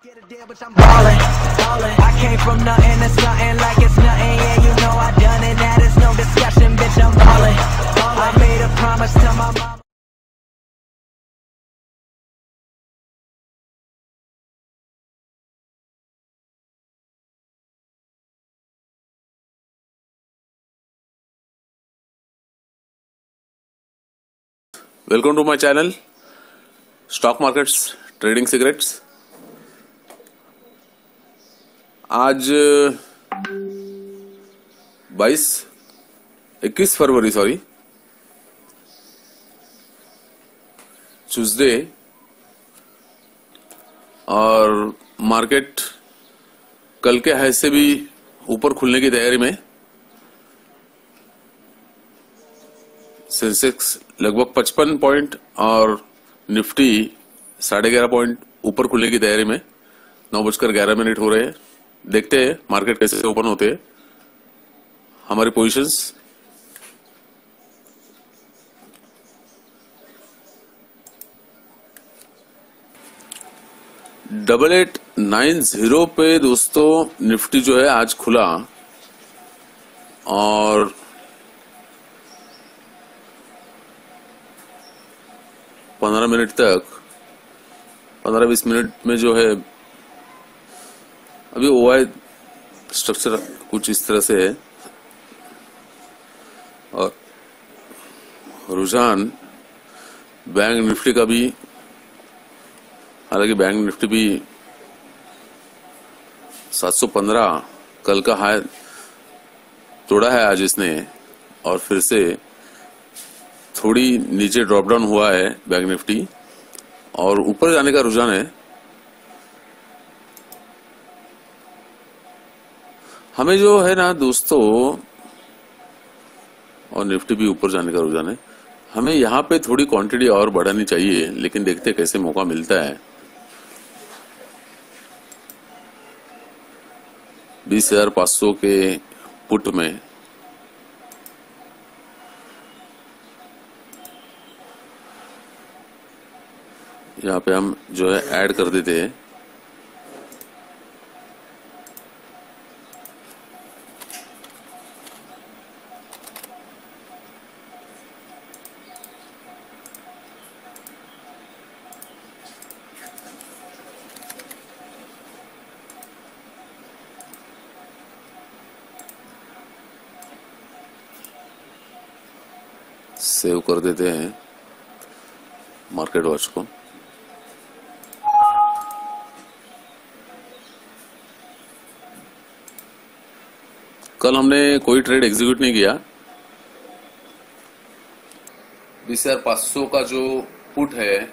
Get a deal, but I'm ballin', ballin'. I came from nothing to something like it's nothing. Yeah, you know I done it. That is no discussion, bitch. I'm ballin', ballin'. I made a promise to my mama. Welcome to my channel stock markets trading secrets. आज 21 फरवरी Tuesday, और market कल के high से भी ऊपर खुलने की तैयारी में। सेंसेक्स लगभग 55 पॉइंट और निफ्टी 11.5 पॉइंट ऊपर खुलने की तैयारी में। 9:11 हो रहे हैं। देखते हैं मार्केट कैसे ओपन होते हैं। हमारी पोजीशंस $8890 पे दोस्तों निफ्टी जो है आज खुला, और 15 मिनट तक 15-20 मिनट में जो है अभी ओआई स्ट्रक्चर कुछ इस तरह से है, और रुझान बैंक निफ्टी का भी, हालांकि बैंक निफ्टी भी 715 कल का हाई तोड़ा है आज इसने, और फिर से थोड़ी नीचे ड्रॉप डाउन हुआ है बैंक निफ्टी, और ऊपर जाने का रुझान है। हमें जो है ना दोस्तों, और निफ्टी भी ऊपर जाने का रुझान है, हमें यहाँ पे थोड़ी क्वांटिटी और बढ़ानी चाहिए, लेकिन देखते कैसे मौका मिलता है। 20,500 के पुट में यहाँ पे हम जो है ऐड कर देते हैं। सेव कर देते हैं मार्केट वॉच को। कल हमने कोई ट्रेड एग्जीक्यूट नहीं किया। 20,500 का जो पुट है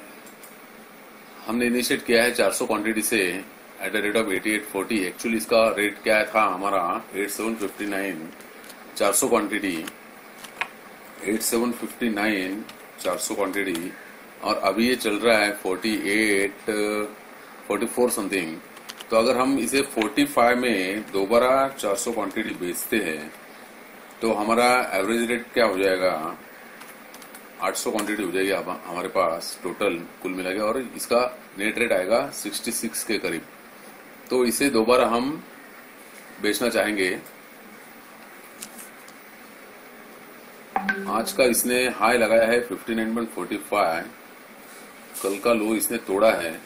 हमने इनिशिएट किया है 400 क्वांटिटी से at the rate of 8840। Actually इसका रेट क्या था हमारा 8759, 400 क्वांटिटी 8759 400 क्वांटिटी, और अभी ये चल रहा है 44 समथिंग। तो अगर हम इसे 45 में दोबारा 400 क्वांटिटी बेचते हैं तो हमारा एवरेज रेट क्या हो जाएगा, 800 क्वांटिटी हो जाएगी हमारे पास टोटल कुल मिला के, और इसका नेट रेट आएगा 66 के करीब। तो इसे दोबारा हम बेचना चाहेंगे। आज का इसने हाई लगाया है 59.45, कल का लो इसने तोड़ा है,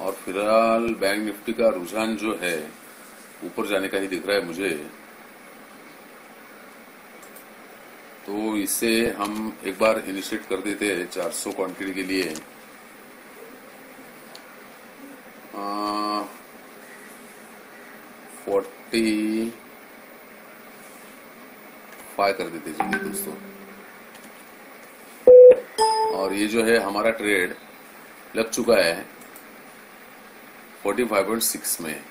और फिलहाल बैंक निफ्टी का रुझान जो है ऊपर जाने का ही दिख रहा है मुझे। तो इसे हम एक बार इनिशिएट कर देते हैं 400 क्वांटिटी के लिए। 45 कर देते चलिए दोस्तों। और ये जो है हमारा ट्रेड लग चुका है 45.6 में,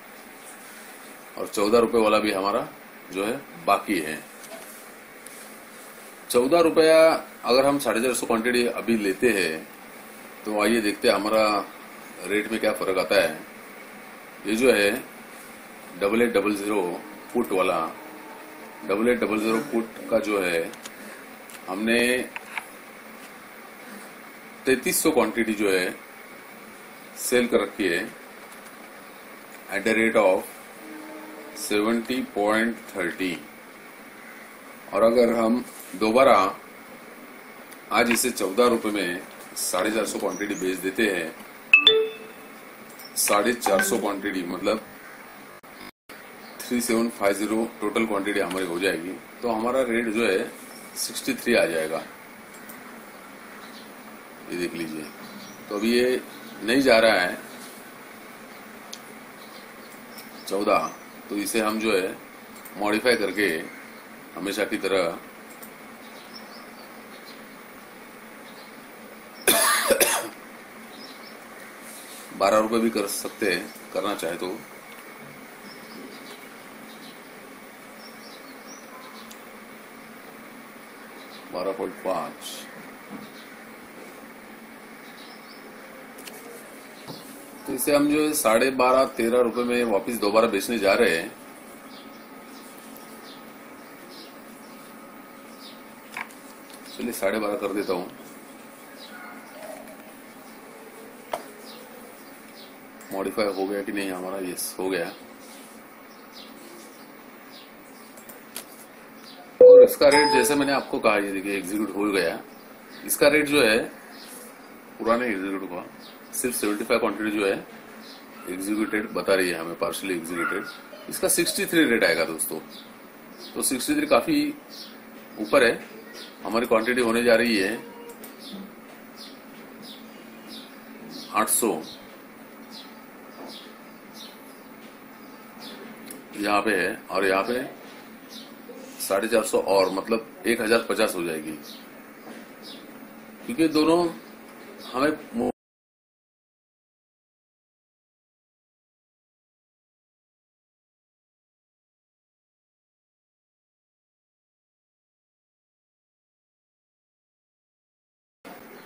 और 14 रुपए वाला भी हमारा जो है बाकी है। 14 रुपया अगर हम 450 क्वांटिटी अभी लेते हैं तो आइए देखते हैं हमारा रेट में क्या फर्क आता है। ये जो है 8800 पुट वाला, 8800 पुट का जो है हमने 3300 क्वांटिटी जो है सेल कर रखी है एट द रेट ऑफ 70.30। और अगर हम दोबारा आज इसे 14 रुपए में 450 क्वांटिटी बेच देते हैं, 450 क्वांटिटी मतलब 3750 टोटल क्वांटिटी हमारी हो जाएगी, तो हमारा रेट जो है 63 आ जाएगा। ये देख लीजिए। तो अभी ये नहीं जा रहा है 14, तो इसे हम जो है मॉडिफाई करके हमेशा की तरह ₹12 भी कर सकते हैं, करना चाहे तो। $12.5। तो इसे हम जो है 12.5-13 रुपए में वापस दोबारा बेचने जा रहे हैं। चलिए 12.5 कर देता हूं। मॉडिफाई हो गया कि नहीं हमारा? यस, हो गया। और इसका रेट जैसे मैंने आपको कहा, ये देखिए एग्जीक्यूट हो गया। इसका रेट जो है पुराने एग्जीक्यूट का सिर्फ 75 क्वांटिटी जो है एग्जीक्यूटेड बता रही है हमें, पार्शियली एग्जीक्यूटेड। इसका 63 रेट आएगा दोस्तों। तो 63 काफी ऊपर है। हमारी क्वांटिटी होने जा रही है 800 यहाँ पे है, और यहाँ पे 450 और मतलब 1050 हो जाएगी, क्योंकि दोनों हमें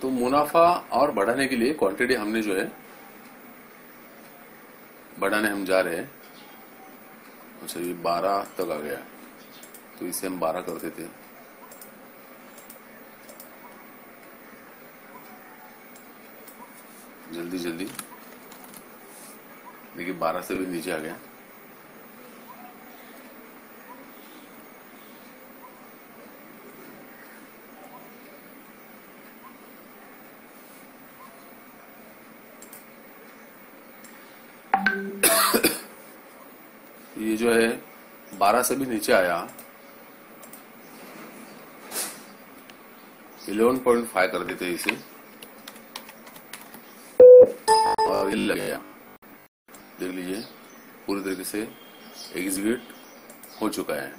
तो मुनाफा और बढ़ाने के लिए क्वांटिटी हमने जो है बढ़ाने हम जा रहे हैं। अच्छा, ये 12 तक आ गया, तो इसे हम 12 करते थे। जल्दी जल्दी देखिए 12 से भी नीचे आ गया। ये जो है 12 से भी नीचे आया, 11.5 कर देते इसे, और ये लग गया। देख लीजिए पूरी तरीके से एग्जीक्यूट हो चुका है।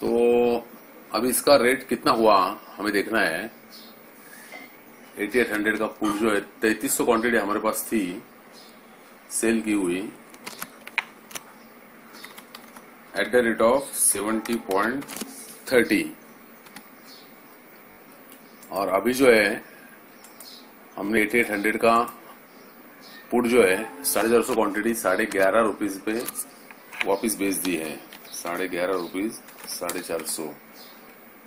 तो अब इसका रेट कितना हुआ हमें देखना है। 8800 का पुट जो है 3300 क्वांटिटी हमारे पास थी सेल की हुई एट द रेट ऑफ 70.30। और अभी जो है हमने 8800 का पुट जो है 450 क्वांटिटी 11.5 रुपीज पे वापिस बेच दी है। 11.5 रुपीज 450,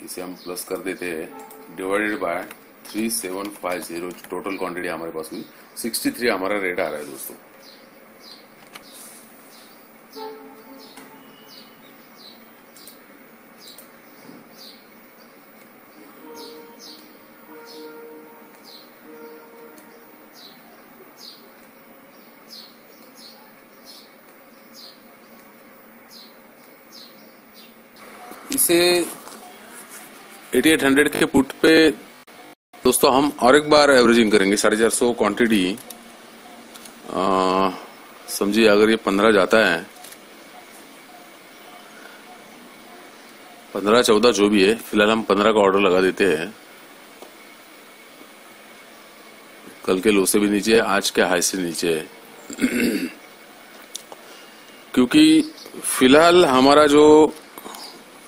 इसे हम प्लस कर देते हैं डिवाइडेड बाय 3750। टोटल क्वांटिटी हमारे पास हुई 63 हमारा रेट आ रहा है दोस्तों। इसे 8800 के पुट पे दोस्तों हम और एक बार एवरेजिंग करेंगे 450 क्वांटिटी। समझिए अगर ये 15 जाता है, 15-14 जो भी है, फिलहाल हम 15 का ऑर्डर लगा देते हैं। कल के लो से भी नीचे है, आज के हाई से नीचे है। क्योंकि फिलहाल हमारा जो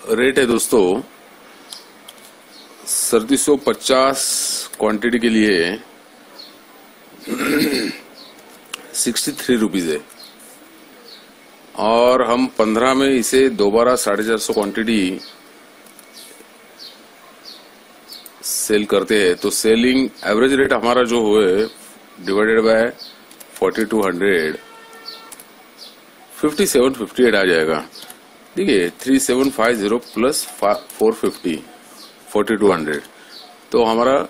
रेट है दोस्तों 3750 क्वांटिटी के लिए 63 रुपीज है, और हम 15 में इसे दोबारा 450 क्वांटिटी सेल करते हैं, तो सेलिंग एवरेज रेट हमारा जो हुए डिवाइडेड बाय 4200 5758 आ जाएगा। देखिए 3750 प्लस 450 4200, तो हमारा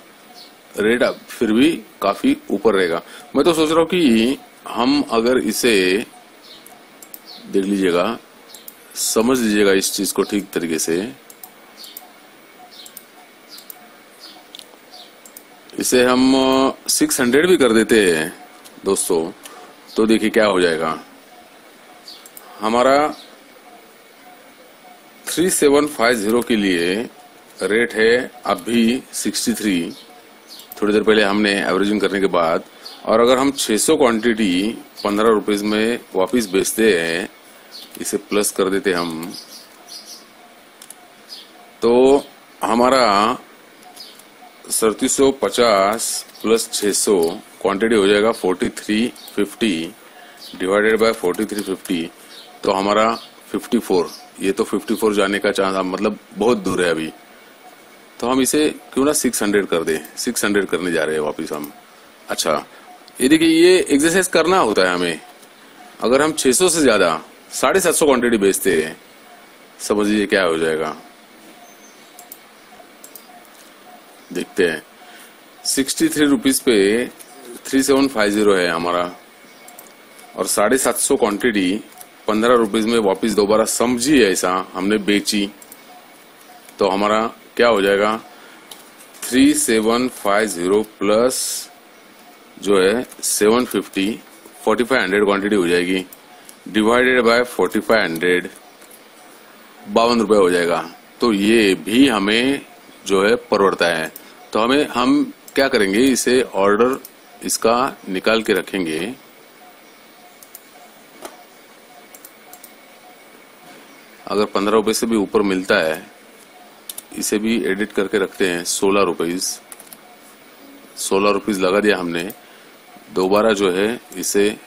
रेट अब फिर भी काफी ऊपर रहेगा। मैं तो सोच रहा हूँ कि हम अगर इसे देख लीजिएगा, समझ लीजिएगा इस चीज को ठीक तरीके से, इसे हम 600 भी कर देते हैं दोस्तों, तो देखिए क्या हो जाएगा। हमारा 3750 के लिए रेट है अभी 63, थोड़ी देर पहले हमने एवरेजिंग करने के बाद। और अगर हम 600 क्वांटिटी 15 रुपीज में वापस बेचते हैं, इसे प्लस कर देते हम, तो हमारा 3750 प्लस 600 क्वांटिटी हो जाएगा 4350 डिवाइडेड बाय 4350, तो हमारा 54। ये तो 54 जाने का चांस मतलब बहुत दूर है अभी, तो हम इसे क्यों ना 600 कर दें। 600 करने जा रहे हैं वापिस हम। अच्छा, ये देखिए ये एक्सरसाइज करना होता है हमें। अगर हम 600 से ज्यादा 750 क्वांटिटी बेचते हैं, समझ लीजिए क्या हो जाएगा। देखते हैं 63 रुपीज पे 3750 है हमारा, और 750 क्वांटिटी 15 रुपीज में वापिस दोबारा समझिए ऐसा हमने बेची, तो हमारा क्या हो जाएगा 3750 प्लस जो है 750 4500 क्वांटिटी हो जाएगी, डिवाइडेड बाय 4500 52 रुपए हो जाएगा। तो ये भी हमें जो है परवड़ता है। तो हम क्या करेंगे, इसे ऑर्डर इसका निकाल के रखेंगे। अगर 15 रुपए से भी ऊपर मिलता है, इसे भी एडिट करके रखते हैं। 16 रुपीज लगा दिया हमने। दोबारा जो है इसे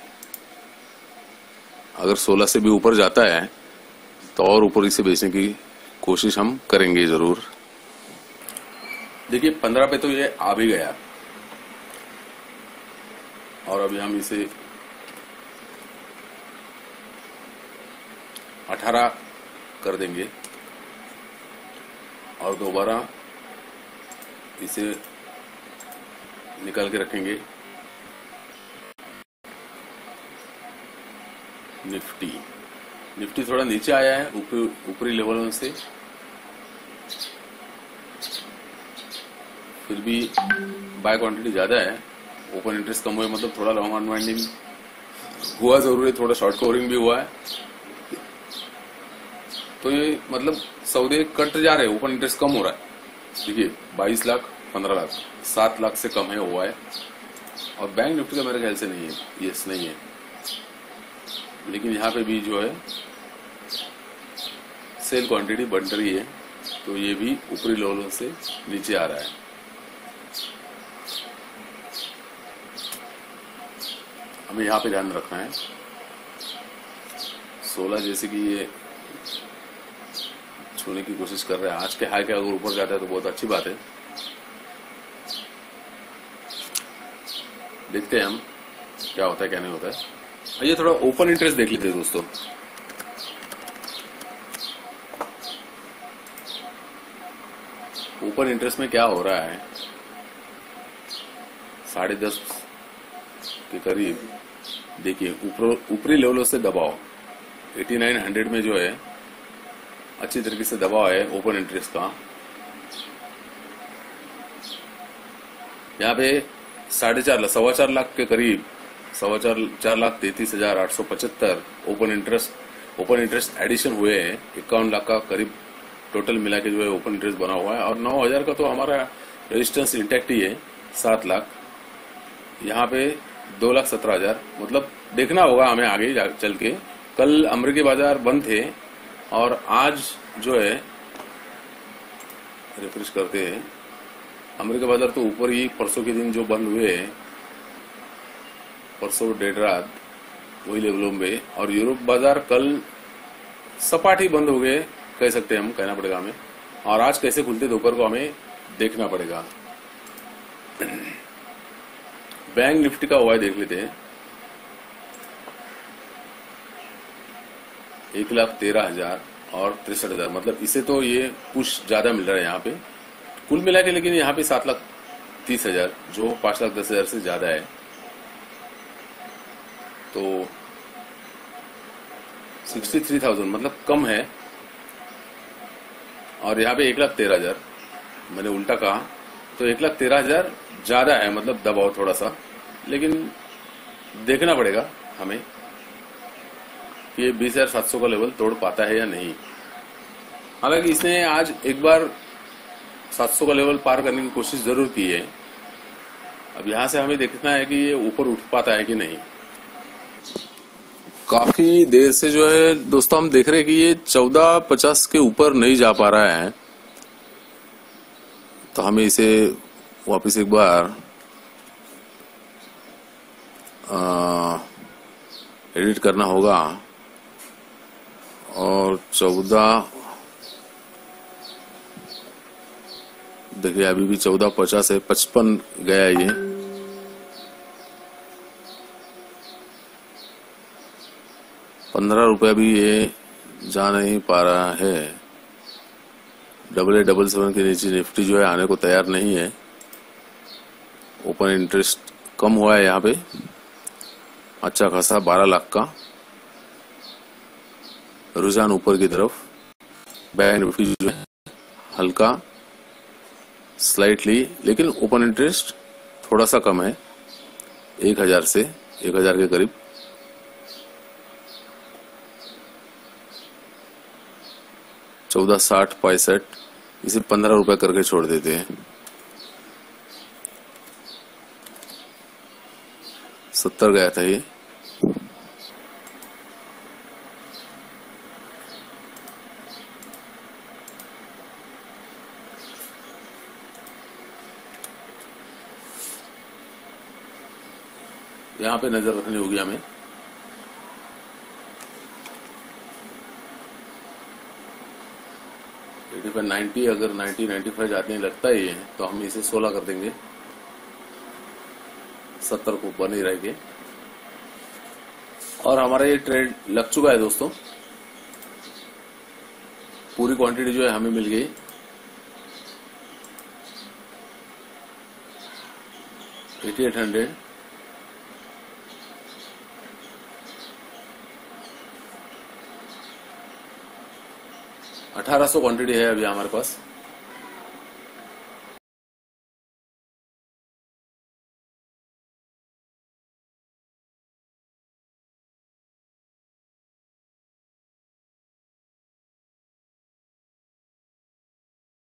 अगर 16 से भी ऊपर जाता है तो और ऊपर इसे बेचने की कोशिश हम करेंगे जरूर। देखिए 15 पे तो ये आ भी गया, और अभी हम इसे 18 कर देंगे और दोबारा इसे निकाल के रखेंगे। निफ्टी थोड़ा नीचे आया है ऊपरी लेवल से, फिर भी बाय क्वांटिटी ज्यादा है, ओपन इंटरेस्ट कम हुआ, मतलब थोड़ा लॉन्ग अनवाइंडिंग हुआ जरूर है, थोड़ा शॉर्ट कवरिंग भी हुआ है। तो ये मतलब सौदे कट जा रहे हैं, ओपन इंटरेस्ट कम हो रहा है। देखिए 22 लाख 15 लाख 7 लाख से कम है हुआ है, और बैंक निफ्टी का मेरे ख्याल से नहीं है, यस नहीं है। लेकिन यहाँ पे भी जो है सेल क्वांटिटी बढ़ रही है, तो ये भी ऊपरी लेवल से नीचे आ रहा है। हमें यहाँ पे ध्यान रखना है। 16 जैसे कि ये छूने की कोशिश कर रहा है। आज के हाई के अगर ऊपर जाता है तो बहुत अच्छी बात है। देखते हैं हम क्या होता है क्या नहीं होता है। आइए थोड़ा ओपन इंटरेस्ट देख लेते हैं दोस्तों। ओपन इंटरेस्ट में क्या हो रहा है, 10.5 के करीब देखिए ऊपरी लेवलों से दबाव 8900 में जो है अच्छी तरीके से दबाव है ओपन इंटरेस्ट का। यहाँ पे 4.5 लाख के करीब 4,33,875 ओपन इंटरेस्ट एडिशन हुए हैं। 51 लाख का करीब टोटल मिला के जो है ओपन इंटरेस्ट बना हुआ है, और 9,000 का तो हमारा रेजिस्टेंस इंटैक्ट ही है 7 लाख। यहाँ पे 2,17,000, मतलब देखना होगा हमें आगे चल के। कल अमेरिकी बाजार बंद थे और आज जो है रिफ्रेश करते हैं, अमेरिका बाजार तो ऊपर ही परसों के दिन जो बंद हुए हैं, परसों देर रात वही लेवलों में, और यूरोप बाजार कल सपाट ही बंद हो गए कह सकते हैं हम, कहना पड़ेगा हमें। और आज कैसे खुलते दोपहर को हमें देखना पड़ेगा। बैंक निफ्टी का ओआई देख लेते हैं। 1,13,000 और 63,000, मतलब इसे तो ये पुश ज्यादा मिल रहा है यहाँ पे कुल मिला के, लेकिन यहाँ पे 7,30,000 जो 5,10,000 से ज्यादा है। तो 63,000 मतलब कम है, और यहाँ पे 1,13,000, मैंने उल्टा कहा, तो 1,13,000 ज्यादा है, मतलब दबाव थोड़ा सा, लेकिन देखना पड़ेगा हमें कि ये 20,700 का लेवल तोड़ पाता है या नहीं। हालांकि इसने आज एक बार 700 का लेवल पार करने की कोशिश जरूर की है। अब यहां से हमें देखना है कि ये ऊपर उठ पाता है कि नहीं। काफी देर से जो है दोस्तों हम देख रहे हैं कि ये 1450 के ऊपर नहीं जा पा रहा है, तो हमें इसे वापस एक बार एडिट करना होगा, और 14 देखिए अभी भी 1450 है, 55 गया ये। ₹15 भी ये जा नहीं पा रहा है। 8877 के नीचे निफ्टी जो है आने को तैयार नहीं है। ओपन इंटरेस्ट कम हुआ है यहाँ पे अच्छा खासा, 12 लाख का। रुझान ऊपर की तरफ। बैंक निफ्टी जो है हल्का स्लाइटली, लेकिन ओपन इंटरेस्ट थोड़ा सा कम है, 1,000 से 1,000 के करीब। ₹14.60 इसे ₹15 करके छोड़ देते हैं। 70 गया था ये। यहाँ पे नजर रखनी होगी हमें। पर 90 अगर 90-95 जाते हैं लगता ही है, तो हम इसे 16 कर देंगे, 70 को ऊपर नहीं रहेंगे। और हमारा ये ट्रेड लग चुका है दोस्तों, पूरी क्वांटिटी जो है हमें मिल गई। $8,800 1800 क्वांटिटी है अभी हमारे पास।